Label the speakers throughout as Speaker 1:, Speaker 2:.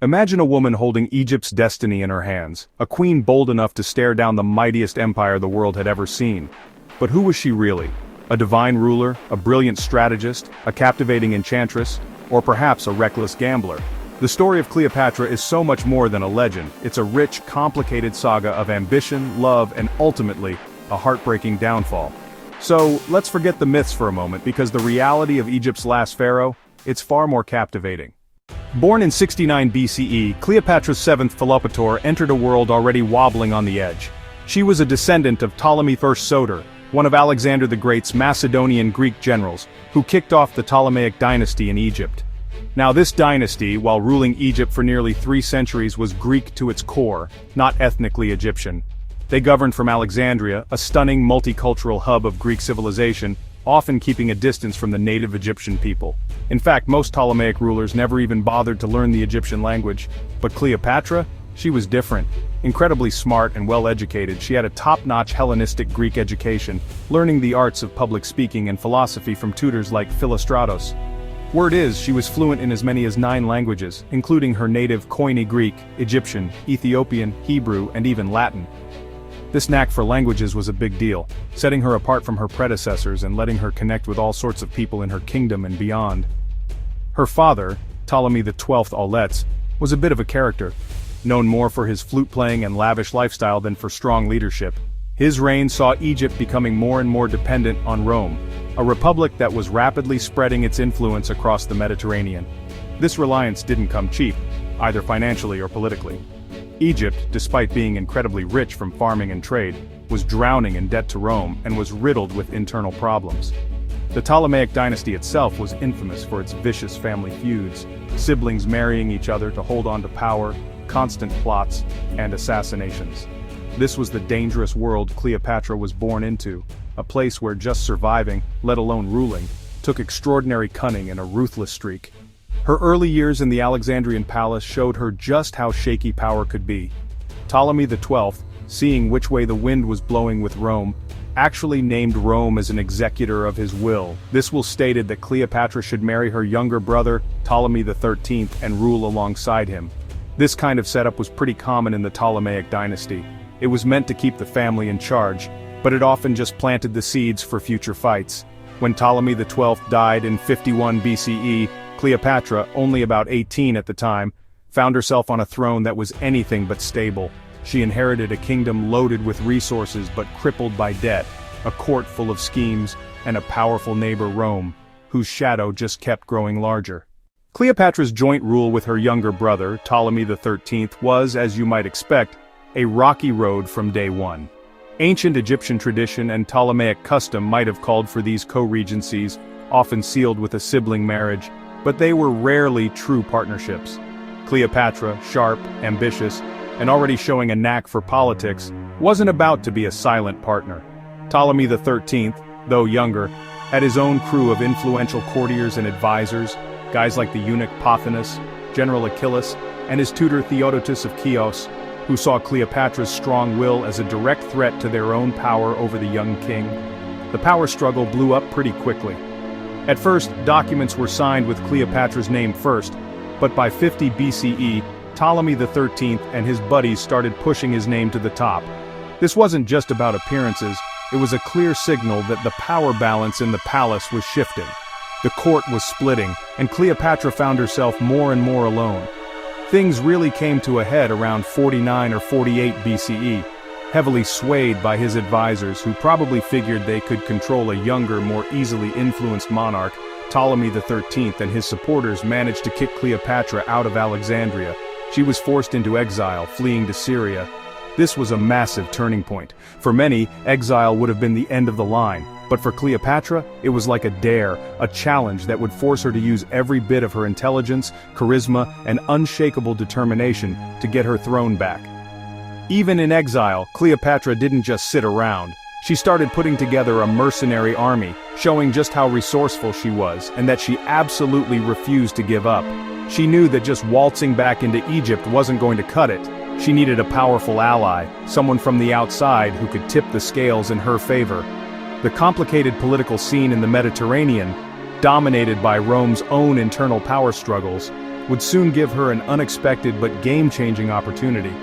Speaker 1: Imagine a woman holding Egypt's destiny in her hands, a queen bold enough to stare down the mightiest empire the world had ever seen. But who was she really? A divine ruler, a brilliant strategist, a captivating enchantress, or perhaps a reckless gambler? The story of Cleopatra is so much more than a legend. It's a rich, complicated saga of ambition, love, and ultimately, a heartbreaking downfall. So, let's forget the myths for a moment, because the reality of Egypt's last pharaoh, it's far more captivating. Born in 69 BCE, Cleopatra VII Philopator entered a world already wobbling on the edge. She was a descendant of Ptolemy I Soter, one of Alexander the Great's Macedonian Greek generals, who kicked off the Ptolemaic dynasty in Egypt. Now this dynasty, while ruling Egypt for nearly 3 centuries, was Greek to its core, not ethnically Egyptian. They governed from Alexandria, a stunning multicultural hub of Greek civilization, often keeping a distance from the native Egyptian people. In fact, most Ptolemaic rulers never even bothered to learn the Egyptian language. But Cleopatra? She was different. Incredibly smart and well-educated, she had a top-notch Hellenistic Greek education, learning the arts of public speaking and philosophy from tutors like Philostratos. Word is, she was fluent in as many as 9 languages, including her native Koine Greek, Egyptian, Ethiopian, Hebrew, and even Latin. This knack for languages was a big deal, setting her apart from her predecessors and letting her connect with all sorts of people in her kingdom and beyond. Her father, Ptolemy XII Auletes, was a bit of a character, known more for his flute-playing and lavish lifestyle than for strong leadership. His reign saw Egypt becoming more and more dependent on Rome, a republic that was rapidly spreading its influence across the Mediterranean. This reliance didn't come cheap, either financially or politically. Egypt, despite being incredibly rich from farming and trade, was drowning in debt to Rome and was riddled with internal problems. The Ptolemaic dynasty itself was infamous for its vicious family feuds, siblings marrying each other to hold on to power, constant plots, and assassinations. This was the dangerous world Cleopatra was born into, a place where just surviving, let alone ruling, took extraordinary cunning and a ruthless streak. Her early years in the Alexandrian palace showed her just how shaky power could be. Ptolemy XII, seeing which way the wind was blowing with Rome, actually named Rome as an executor of his will. This will stated that Cleopatra should marry her younger brother, Ptolemy XIII, and rule alongside him. This kind of setup was pretty common in the Ptolemaic dynasty. It was meant to keep the family in charge, but it often just planted the seeds for future fights. When Ptolemy XII died in 51 BCE, Cleopatra, only about 18 at the time, found herself on a throne that was anything but stable. She inherited a kingdom loaded with resources but crippled by debt, a court full of schemes, and a powerful neighbor Rome, whose shadow just kept growing larger. Cleopatra's joint rule with her younger brother, Ptolemy XIII, was, as you might expect, a rocky road from day one. Ancient Egyptian tradition and Ptolemaic custom might have called for these co-regencies, often sealed with a sibling marriage, but they were rarely true partnerships. Cleopatra, sharp, ambitious, and already showing a knack for politics, wasn't about to be a silent partner. Ptolemy XIII, though younger, had his own crew of influential courtiers and advisors, guys like the eunuch Pothinus, General Achilles, and his tutor Theodotus of Chios, who saw Cleopatra's strong will as a direct threat to their own power over the young king. The power struggle blew up pretty quickly. At first, documents were signed with Cleopatra's name first, but by 50 BCE, Ptolemy XIII and his buddies started pushing his name to the top. This wasn't just about appearances, it was a clear signal that the power balance in the palace was shifting. The court was splitting, and Cleopatra found herself more and more alone. Things really came to a head around 49 or 48 BCE, heavily swayed by his advisors who probably figured they could control a younger, more easily influenced monarch. Ptolemy XIII and his supporters managed to kick Cleopatra out of Alexandria. She was forced into exile, fleeing to Syria. This was a massive turning point. For many, exile would have been the end of the line. But for Cleopatra, it was like a dare, a challenge that would force her to use every bit of her intelligence, charisma, and unshakable determination to get her throne back. Even in exile, Cleopatra didn't just sit around. She started putting together a mercenary army, showing just how resourceful she was, and that she absolutely refused to give up. She knew that just waltzing back into Egypt wasn't going to cut it. She needed a powerful ally, someone from the outside who could tip the scales in her favor. The complicated political scene in the Mediterranean, dominated by Rome's own internal power struggles, would soon give her an unexpected but game-changing opportunity.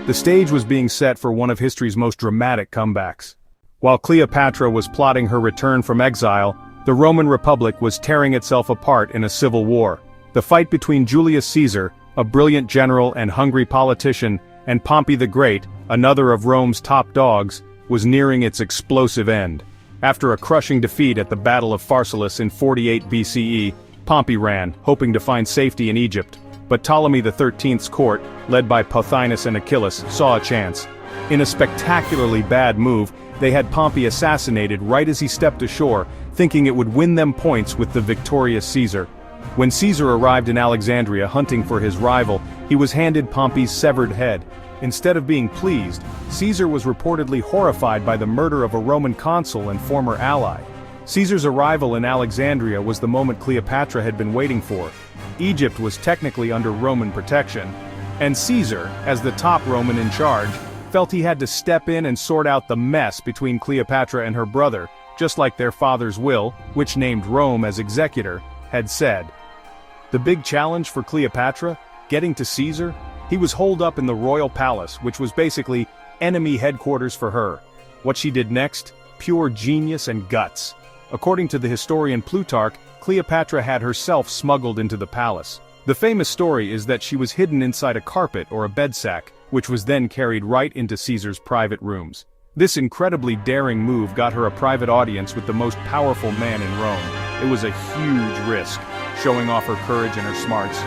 Speaker 1: The stage was being set for one of history's most dramatic comebacks. While Cleopatra was plotting her return from exile, the Roman Republic was tearing itself apart in a civil war. The fight between Julius Caesar, a brilliant general and hungry politician, and Pompey the Great, another of Rome's top dogs, was nearing its explosive end. After a crushing defeat at the Battle of Pharsalus in 48 BCE, Pompey ran, hoping to find safety in Egypt. But Ptolemy XIII's court, led by Pothinus and Achilles, saw a chance. In a spectacularly bad move, they had Pompey assassinated right as he stepped ashore, thinking it would win them points with the victorious Caesar. When Caesar arrived in Alexandria hunting for his rival, he was handed Pompey's severed head. Instead of being pleased, Caesar was reportedly horrified by the murder of a Roman consul and former ally. Caesar's arrival in Alexandria was the moment Cleopatra had been waiting for. Egypt was technically under Roman protection, and Caesar, as the top Roman in charge, felt he had to step in and sort out the mess between Cleopatra and her brother, just like their father's will, which named Rome as executor, had said. The big challenge for Cleopatra, getting to Caesar, he was holed up in the royal palace, which was basically enemy headquarters for her. What she did next? Pure genius and guts. According to the historian Plutarch, Cleopatra had herself smuggled into the palace. The famous story is that she was hidden inside a carpet or a bed sack, which was then carried right into Caesar's private rooms. This incredibly daring move got her a private audience with the most powerful man in Rome. It was a huge risk, showing off her courage and her smarts.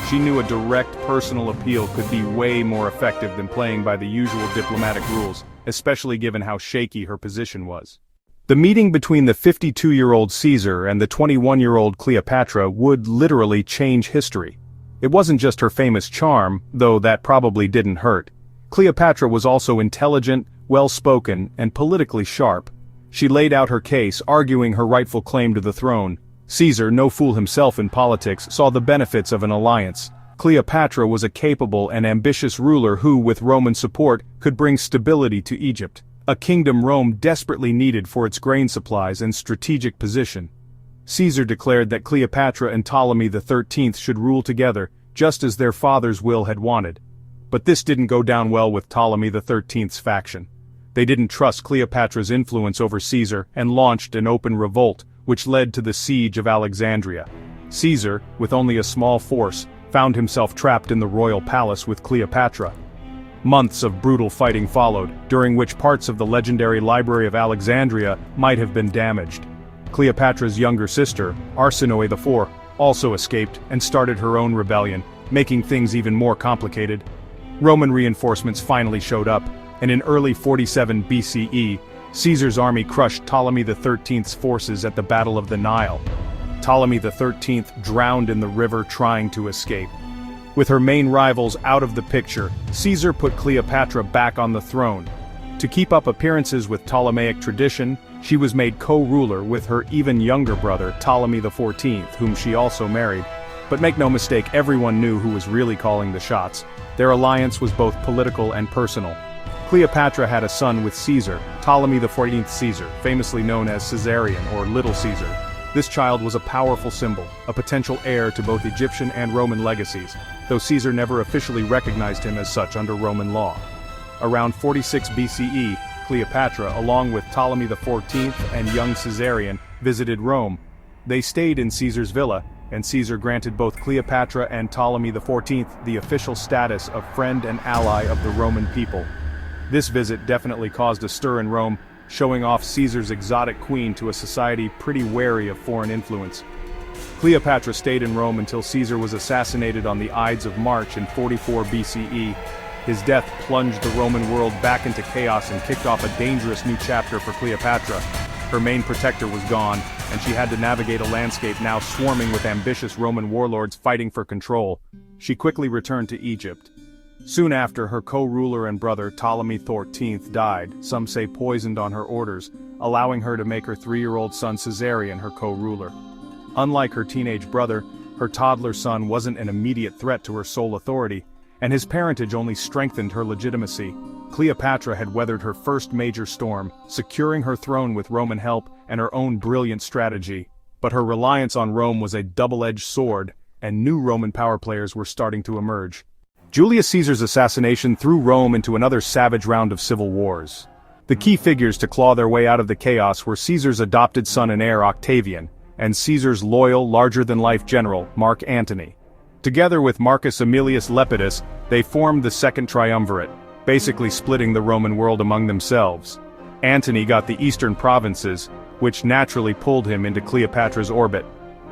Speaker 1: She knew a direct personal appeal could be way more effective than playing by the usual diplomatic rules, especially given how shaky her position was. The meeting between the 52-year-old Caesar and the 21-year-old Cleopatra would literally change history. It wasn't just her famous charm, though that probably didn't hurt. Cleopatra was also intelligent, well-spoken, and politically sharp. She laid out her case, arguing her rightful claim to the throne. Caesar, no fool himself in politics, saw the benefits of an alliance. Cleopatra was a capable and ambitious ruler who, with Roman support, could bring stability to Egypt, a kingdom Rome desperately needed for its grain supplies and strategic position. Caesar declared that Cleopatra and Ptolemy XIII should rule together, just as their father's will had wanted. But this didn't go down well with Ptolemy XIII's faction. They didn't trust Cleopatra's influence over Caesar and launched an open revolt, which led to the siege of Alexandria. Caesar, with only a small force, found himself trapped in the royal palace with Cleopatra. Months of brutal fighting followed, during which parts of the legendary Library of Alexandria might have been damaged. Cleopatra's younger sister, Arsinoe IV, also escaped and started her own rebellion, making things even more complicated. Roman reinforcements finally showed up, and in early 47 BCE, Caesar's army crushed Ptolemy XIII's forces at the Battle of the Nile. Ptolemy XIII drowned in the river trying to escape. With her main rivals out of the picture, Caesar put Cleopatra back on the throne. To keep up appearances with Ptolemaic tradition, she was made co-ruler with her even younger brother, Ptolemy XIV, whom she also married. But make no mistake, everyone knew who was really calling the shots. Their alliance was both political and personal. Cleopatra had a son with Caesar, Ptolemy XIV Caesar, famously known as Caesarion or Little Caesar. This child was a powerful symbol, a potential heir to both Egyptian and Roman legacies, though Caesar never officially recognized him as such under Roman law. Around 46 BCE, Cleopatra, along with Ptolemy XIV and young Caesarion, visited Rome. They stayed in Caesar's villa, and Caesar granted both Cleopatra and Ptolemy XIV the official status of friend and ally of the Roman people. This visit definitely caused a stir in Rome, showing off Caesar's exotic queen to a society pretty wary of foreign influence. Cleopatra stayed in Rome until Caesar was assassinated on the Ides of March in 44 BCE. His death plunged the Roman world back into chaos and kicked off a dangerous new chapter for Cleopatra. Her main protector was gone, and she had to navigate a landscape now swarming with ambitious Roman warlords fighting for control. She quickly returned to Egypt. Soon after, her co-ruler and brother Ptolemy XIV died, some say poisoned on her orders, allowing her to make her 3-year-old son Caesarion her co-ruler. Unlike her teenage brother, her toddler son wasn't an immediate threat to her sole authority, and his parentage only strengthened her legitimacy. Cleopatra had weathered her first major storm, securing her throne with Roman help and her own brilliant strategy. But her reliance on Rome was a double-edged sword, and new Roman power players were starting to emerge. Julius Caesar's assassination threw Rome into another savage round of civil wars. The key figures to claw their way out of the chaos were Caesar's adopted son and heir Octavian, and Caesar's loyal, larger-than-life general, Mark Antony. Together with Marcus Aemilius Lepidus, they formed the Second Triumvirate, basically splitting the Roman world among themselves. Antony got the eastern provinces, which naturally pulled him into Cleopatra's orbit.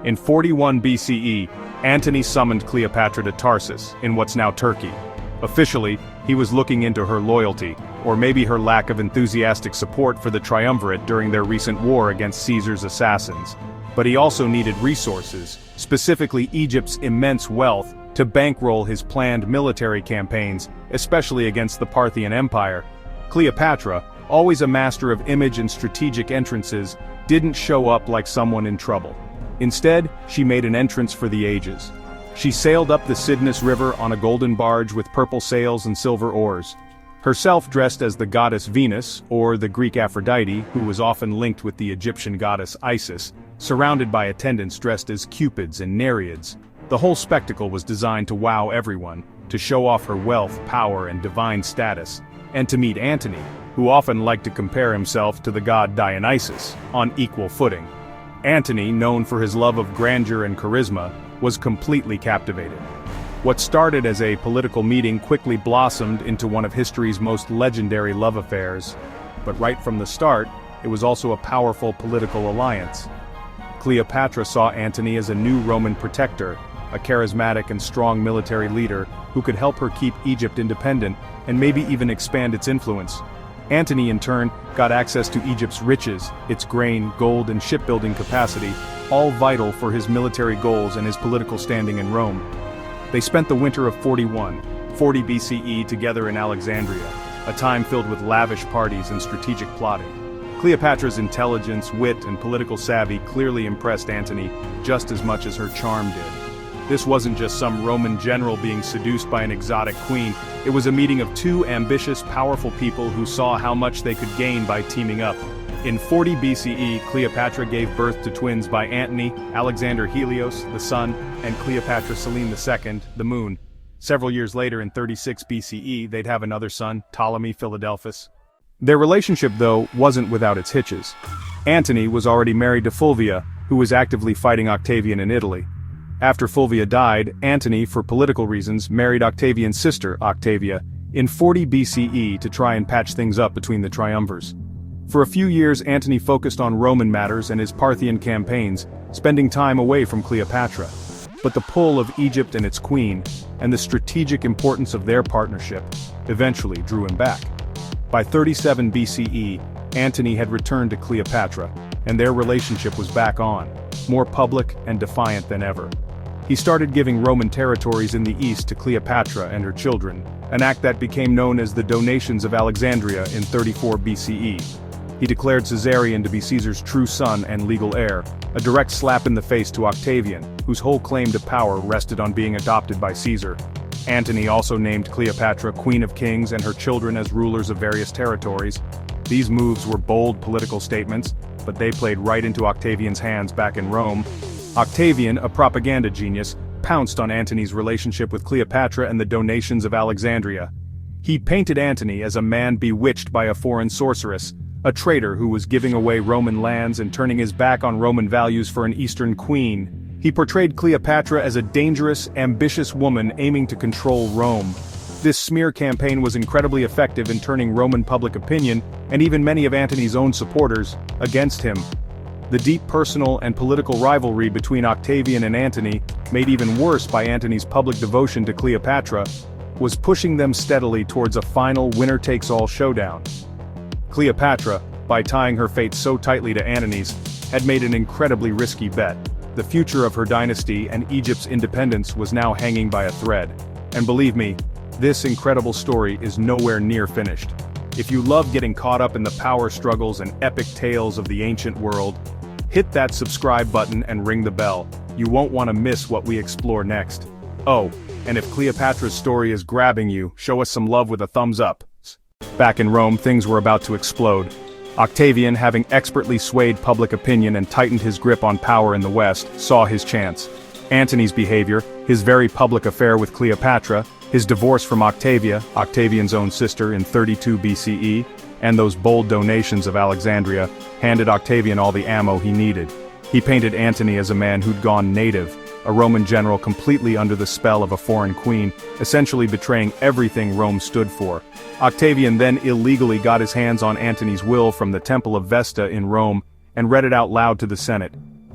Speaker 1: In 41 BCE, Antony summoned Cleopatra to Tarsus, in what's now Turkey. Officially, he was looking into her loyalty, or maybe her lack of enthusiastic support for the triumvirate during their recent war against Caesar's assassins. But he also needed resources, specifically Egypt's immense wealth, to bankroll his planned military campaigns, especially against the Parthian Empire. Cleopatra, always a master of image and strategic entrances, didn't show up like someone in trouble. Instead, she made an entrance for the ages. She sailed up the Cydnus River on a golden barge with purple sails and silver oars. Herself dressed as the goddess Venus, or the Greek Aphrodite, who was often linked with the Egyptian goddess Isis, surrounded by attendants dressed as cupids and nereids. The whole spectacle was designed to wow everyone, to show off her wealth, power, and divine status, and to meet Antony, who often liked to compare himself to the god Dionysus, on equal footing. Antony, known for his love of grandeur and charisma, was completely captivated. What started as a political meeting quickly blossomed into one of history's most legendary love affairs. But right from the start, it was also a powerful political alliance. Cleopatra saw Antony as a new Roman protector, a charismatic and strong military leader who could help her keep Egypt independent and maybe even expand its influence. Antony, in turn, got access to Egypt's riches, its grain, gold, and shipbuilding capacity, all vital for his military goals and his political standing in Rome. They spent the winter of 40 BCE together in Alexandria, a time filled with lavish parties and strategic plotting. Cleopatra's intelligence, wit, and political savvy clearly impressed Antony just as much as her charm did. This wasn't just some Roman general being seduced by an exotic queen, it was a meeting of two ambitious, powerful people who saw how much they could gain by teaming up. In 40 BCE, Cleopatra gave birth to twins by Antony, Alexander Helios, the sun, and Cleopatra Selene II, the moon. Several years later in 36 BCE, they'd have another son, Ptolemy Philadelphus. Their relationship, though, wasn't without its hitches. Antony was already married to Fulvia, who was actively fighting Octavian in Italy. After Fulvia died, Antony, for political reasons, married Octavian's sister, Octavia, in 40 BCE to try and patch things up between the triumvirs. For a few years, Antony focused on Roman matters and his Parthian campaigns, spending time away from Cleopatra. But the pull of Egypt and its queen, and the strategic importance of their partnership, eventually drew him back. By 37 BCE, Antony had returned to Cleopatra, and their relationship was back on, more public and defiant than ever. He started giving Roman territories in the east to Cleopatra and her children, an act that became known as the Donations of Alexandria in 34 BCE. He declared Caesarion to be Caesar's true son and legal heir, a direct slap in the face to Octavian, whose whole claim to power rested on being adopted by Caesar. Antony also named Cleopatra Queen of Kings and her children as rulers of various territories. These moves were bold political statements, but they played right into Octavian's hands back in Rome. Octavian, a propaganda genius, pounced on Antony's relationship with Cleopatra and the Donations of Alexandria. He painted Antony as a man bewitched by a foreign sorceress, a traitor who was giving away Roman lands and turning his back on Roman values for an Eastern queen. He portrayed Cleopatra as a dangerous, ambitious woman aiming to control Rome. This smear campaign was incredibly effective in turning Roman public opinion, and even many of Antony's own supporters, against him. The deep personal and political rivalry between Octavian and Antony, made even worse by Antony's public devotion to Cleopatra, was pushing them steadily towards a final winner-takes-all showdown. Cleopatra, by tying her fate so tightly to Antony's, had made an incredibly risky bet. The future of her dynasty and Egypt's independence was now hanging by a thread. And believe me, this incredible story is nowhere near finished. If you love getting caught up in the power struggles and epic tales of the ancient world, hit that subscribe button and ring the bell. You won't want to miss what we explore next. Oh, and if Cleopatra's story is grabbing you, show us some love with a thumbs up. Back in Rome, things were about to explode. Octavian, having expertly swayed public opinion and tightened his grip on power in the West, saw his chance. Antony's behavior, his very public affair with Cleopatra, his divorce from Octavia, Octavian's own sister in 32 BCE, and those bold donations of Alexandria, handed Octavian all the ammo he needed. He painted Antony as a man who'd gone native, a Roman general completely under the spell of a foreign queen, essentially betraying everything Rome stood for. Octavian then illegally got his hands on Antony's will from the Temple of Vesta in Rome and read it out loud to the Senate.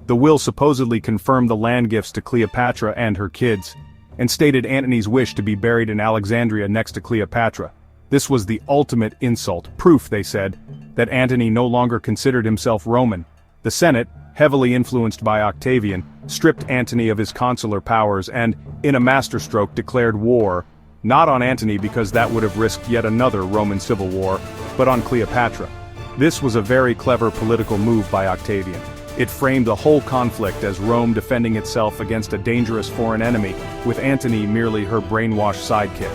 Speaker 1: The will supposedly confirmed the land gifts to Cleopatra and her kids, and stated Antony's wish to be buried in Alexandria next to Cleopatra. This was the ultimate insult, proof, they said, that Antony no longer considered himself Roman. The Senate, heavily influenced by Octavian, stripped Antony of his consular powers and, in a masterstroke, declared war, not on Antony because that would have risked yet another Roman civil war, but on Cleopatra. This was a very clever political move by Octavian. It framed the whole conflict as Rome defending itself against a dangerous foreign enemy, with Antony merely her brainwashed sidekick.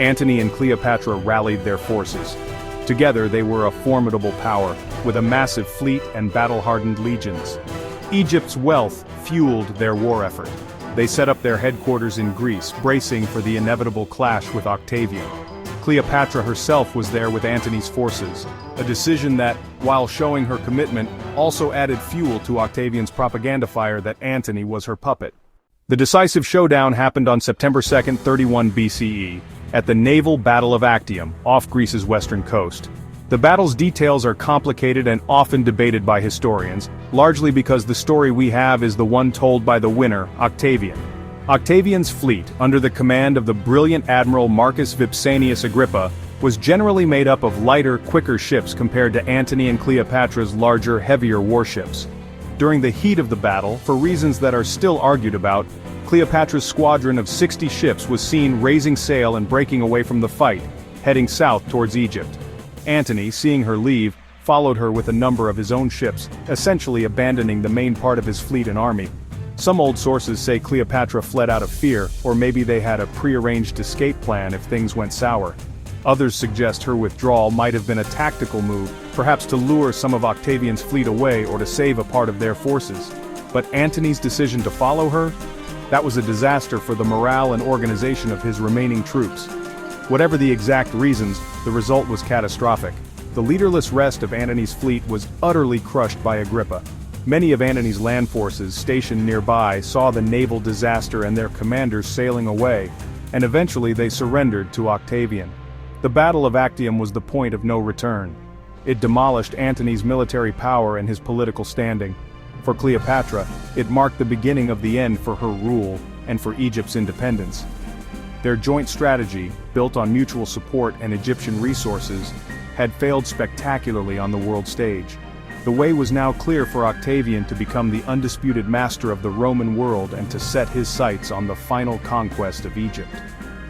Speaker 1: Antony and Cleopatra rallied their forces. Together they were a formidable power, with a massive fleet and battle-hardened legions. Egypt's wealth fueled their war effort. They set up their headquarters in Greece, bracing for the inevitable clash with Octavian. Cleopatra herself was there with Antony's forces, a decision that, while showing her commitment, also added fuel to Octavian's propaganda fire that Antony was her puppet. The decisive showdown happened on September 2, 31 BCE, at the naval Battle of Actium, off Greece's western coast. The battle's details are complicated and often debated by historians, largely because the story we have is the one told by the winner, Octavian. Octavian's fleet, under the command of the brilliant admiral Marcus Vipsanius Agrippa, was generally made up of lighter, quicker ships compared to Antony and Cleopatra's larger, heavier warships. During the heat of the battle, for reasons that are still argued about, Cleopatra's squadron of 60 ships was seen raising sail and breaking away from the fight, heading south towards Egypt. Antony, seeing her leave, followed her with a number of his own ships, essentially abandoning the main part of his fleet and army. Some old sources say Cleopatra fled out of fear, or maybe they had a prearranged escape plan if things went sour. Others suggest her withdrawal might have been a tactical move, perhaps to lure some of Octavian's fleet away or to save a part of their forces. But Antony's decision to follow her? That was a disaster for the morale and organization of his remaining troops. Whatever the exact reasons, the result was catastrophic. The leaderless rest of Antony's fleet was utterly crushed by Agrippa. Many of Antony's land forces stationed nearby saw the naval disaster and their commanders sailing away, and eventually they surrendered to Octavian. The Battle of Actium was the point of no return. It demolished Antony's military power and his political standing. For Cleopatra, it marked the beginning of the end for her rule and for Egypt's independence. Their joint strategy, built on mutual support and Egyptian resources, had failed spectacularly on the world stage. The way was now clear for Octavian to become the undisputed master of the Roman world and to set his sights on the final conquest of Egypt.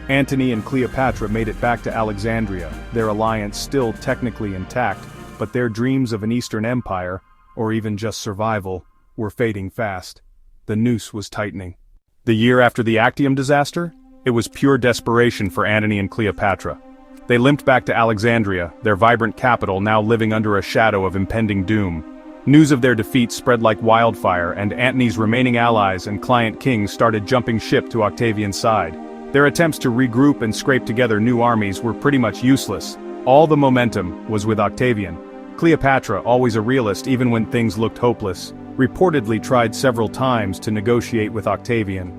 Speaker 1: Antony and Cleopatra made it back to Alexandria, their alliance still technically intact, but their dreams of an Eastern Empire, or even just survival, were fading fast. The noose was tightening. The year after the Actium disaster? It was pure desperation for Antony and Cleopatra. They limped back to Alexandria, their vibrant capital now living under a shadow of impending doom. News of their defeat spread like wildfire, and Antony's remaining allies and client kings started jumping ship to Octavian's side. Their attempts to regroup and scrape together new armies were pretty much useless. All the momentum was with Octavian. Cleopatra, always a realist even when things looked hopeless, reportedly tried several times to negotiate with Octavian.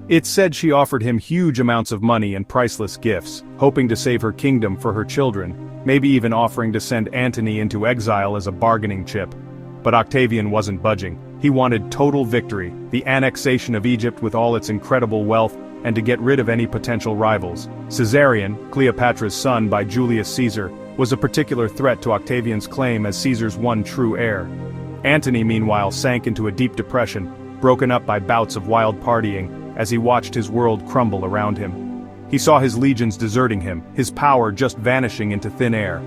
Speaker 1: It's said she offered him huge amounts of money and priceless gifts, hoping to save her kingdom for her children, maybe even offering to send Antony into exile as a bargaining chip. But Octavian wasn't budging. He wanted total victory, the annexation of Egypt with all its incredible wealth, and to get rid of any potential rivals. Caesarion, Cleopatra's son by Julius Caesar, was a particular threat to Octavian's claim as Caesar's one true heir. Antony, meanwhile, sank into a deep depression, broken up by bouts of wild partying, as he watched his world crumble around him. He saw his legions deserting him, his power just vanishing into thin air.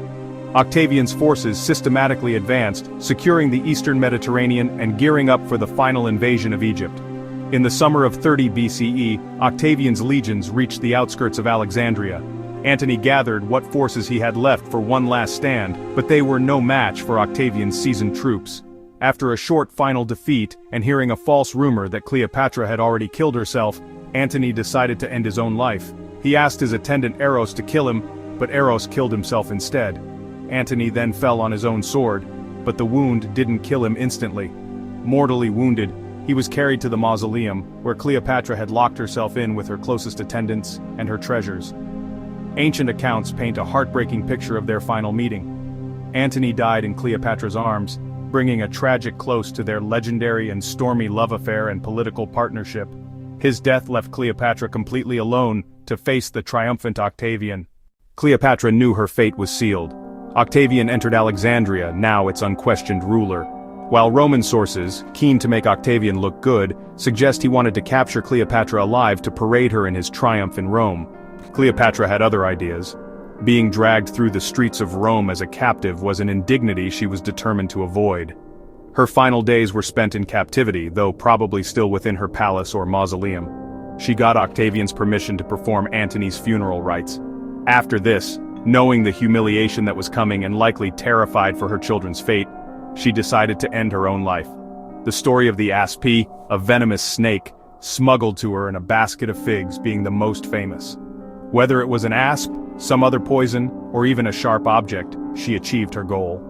Speaker 1: Octavian's forces systematically advanced, securing the eastern Mediterranean and gearing up for the final invasion of Egypt. In the summer of 30 BCE, Octavian's legions reached the outskirts of Alexandria. Antony gathered what forces he had left for one last stand, but they were no match for Octavian's seasoned troops. After a short final defeat, and hearing a false rumor that Cleopatra had already killed herself, Antony decided to end his own life. He asked his attendant Eros to kill him, but Eros killed himself instead. Antony then fell on his own sword, but the wound didn't kill him instantly. Mortally wounded, he was carried to the mausoleum, where Cleopatra had locked herself in with her closest attendants and her treasures. Ancient accounts paint a heartbreaking picture of their final meeting. Antony died in Cleopatra's arms, bringing a tragic close to their legendary and stormy love affair and political partnership. His death left Cleopatra completely alone to face the triumphant Octavian. Cleopatra knew her fate was sealed. Octavian entered Alexandria, now its unquestioned ruler. While Roman sources, keen to make Octavian look good, suggest he wanted to capture Cleopatra alive to parade her in his triumph in Rome. Cleopatra had other ideas. Being dragged through the streets of Rome as a captive was an indignity she was determined to avoid. Her final days were spent in captivity, though probably still within her palace or mausoleum. She got Octavian's permission to perform Antony's funeral rites. After this, knowing the humiliation that was coming and likely terrified for her children's fate, she decided to end her own life. The story of the aspi, a venomous snake, smuggled to her in a basket of figs, being the most famous. Whether it was an asp, some other poison, or even a sharp object, she achieved her goal.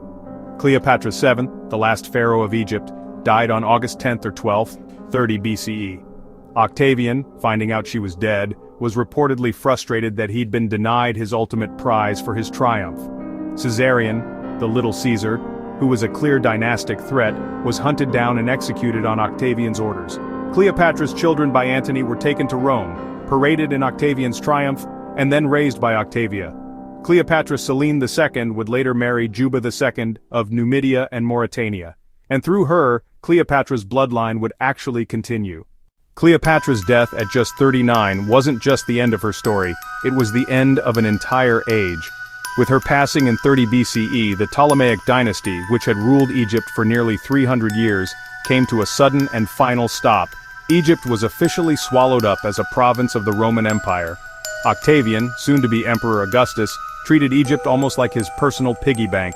Speaker 1: Cleopatra VII, the last pharaoh of Egypt, died on August 10th or 12th, 30 BCE. Octavian, finding out she was dead, was reportedly frustrated that he'd been denied his ultimate prize for his triumph. Caesarion, the Little Caesar, who was a clear dynastic threat, was hunted down and executed on Octavian's orders. Cleopatra's children by Antony were taken to Rome, paraded in Octavian's triumph, and then raised by Octavia. Cleopatra Selene II would later marry Juba II of Numidia and Mauritania, and through her, Cleopatra's bloodline would actually continue. Cleopatra's death at just 39 wasn't just the end of her story, it was the end of an entire age. With her passing in 30 BCE, the Ptolemaic dynasty, which had ruled Egypt for nearly 300 years, came to a sudden and final stop. Egypt was officially swallowed up as a province of the Roman Empire. Octavian, soon to be Emperor Augustus, treated Egypt almost like his personal piggy bank.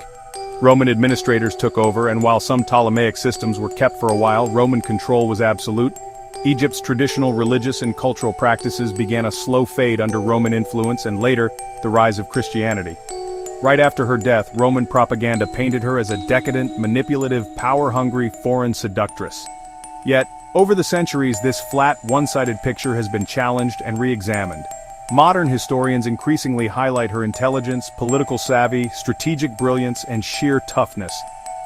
Speaker 1: Roman administrators took over, and while some Ptolemaic systems were kept for a while, Roman control was absolute. Egypt's traditional religious and cultural practices began a slow fade under Roman influence and later, the rise of Christianity. Right after her death, Roman propaganda painted her as a decadent, manipulative, power-hungry foreign seductress. Yet, over the centuries, this flat, one-sided picture has been challenged and re-examined. Modern historians increasingly highlight her intelligence, political savvy, strategic brilliance, and sheer toughness.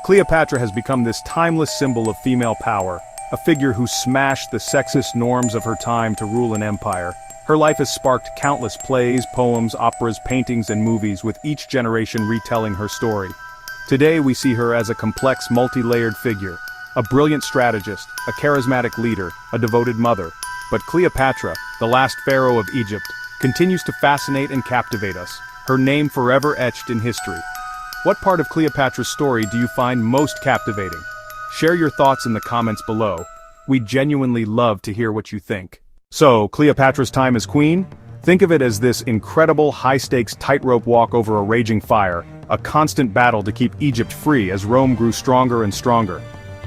Speaker 1: Cleopatra has become this timeless symbol of female power, a figure who smashed the sexist norms of her time to rule an empire. Her life has sparked countless plays, poems, operas, paintings, and movies, with each generation retelling her story. Today we see her as a complex, multi-layered figure, a brilliant strategist, a charismatic leader, a devoted mother. But Cleopatra, the last pharaoh of Egypt, continues to fascinate and captivate us, her name forever etched in history. What part of Cleopatra's story do you find most captivating? Share your thoughts in the comments below. We genuinely love to hear what you think. So, Cleopatra's time as queen? Think of it as this incredible high-stakes tightrope walk over a raging fire, a constant battle to keep Egypt free as Rome grew stronger and stronger.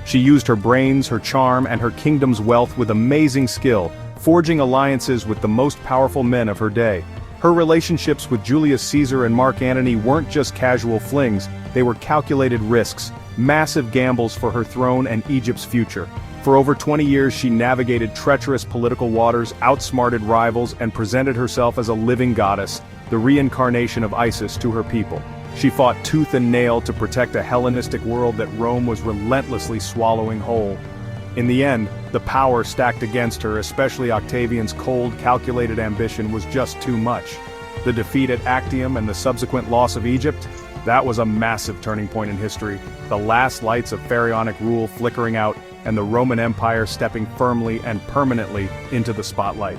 Speaker 1: She used her brains, her charm, and her kingdom's wealth with amazing skill, forging alliances with the most powerful men of her day. Her relationships with Julius Caesar and Mark Antony weren't just casual flings, they were calculated risks, massive gambles for her throne and Egypt's future. For over 20 years she navigated treacherous political waters, outsmarted rivals, and presented herself as a living goddess, the reincarnation of Isis to her people. She fought tooth and nail to protect a Hellenistic world that Rome was relentlessly swallowing whole. In the end, the power stacked against her, especially Octavian's cold, calculated ambition, was just too much. The defeat at Actium and the subsequent loss of Egypt, that was a massive turning point in history, the last lights of pharaonic rule flickering out, and the Roman Empire stepping firmly and permanently into the spotlight.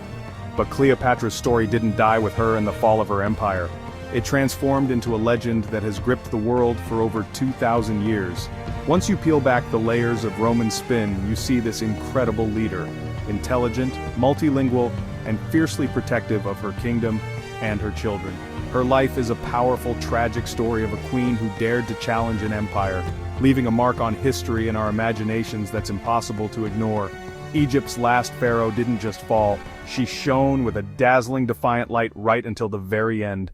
Speaker 1: But Cleopatra's story didn't die with her and the fall of her empire. It transformed into a legend that has gripped the world for over 2,000 years. Once you peel back the layers of Roman spin, you see this incredible leader, intelligent, multilingual, and fiercely protective of her kingdom and her children. Her life is a powerful, tragic story of a queen who dared to challenge an empire, leaving a mark on history and our imaginations that's impossible to ignore. Egypt's last pharaoh didn't just fall, she shone with a dazzling defiant light right until the very end.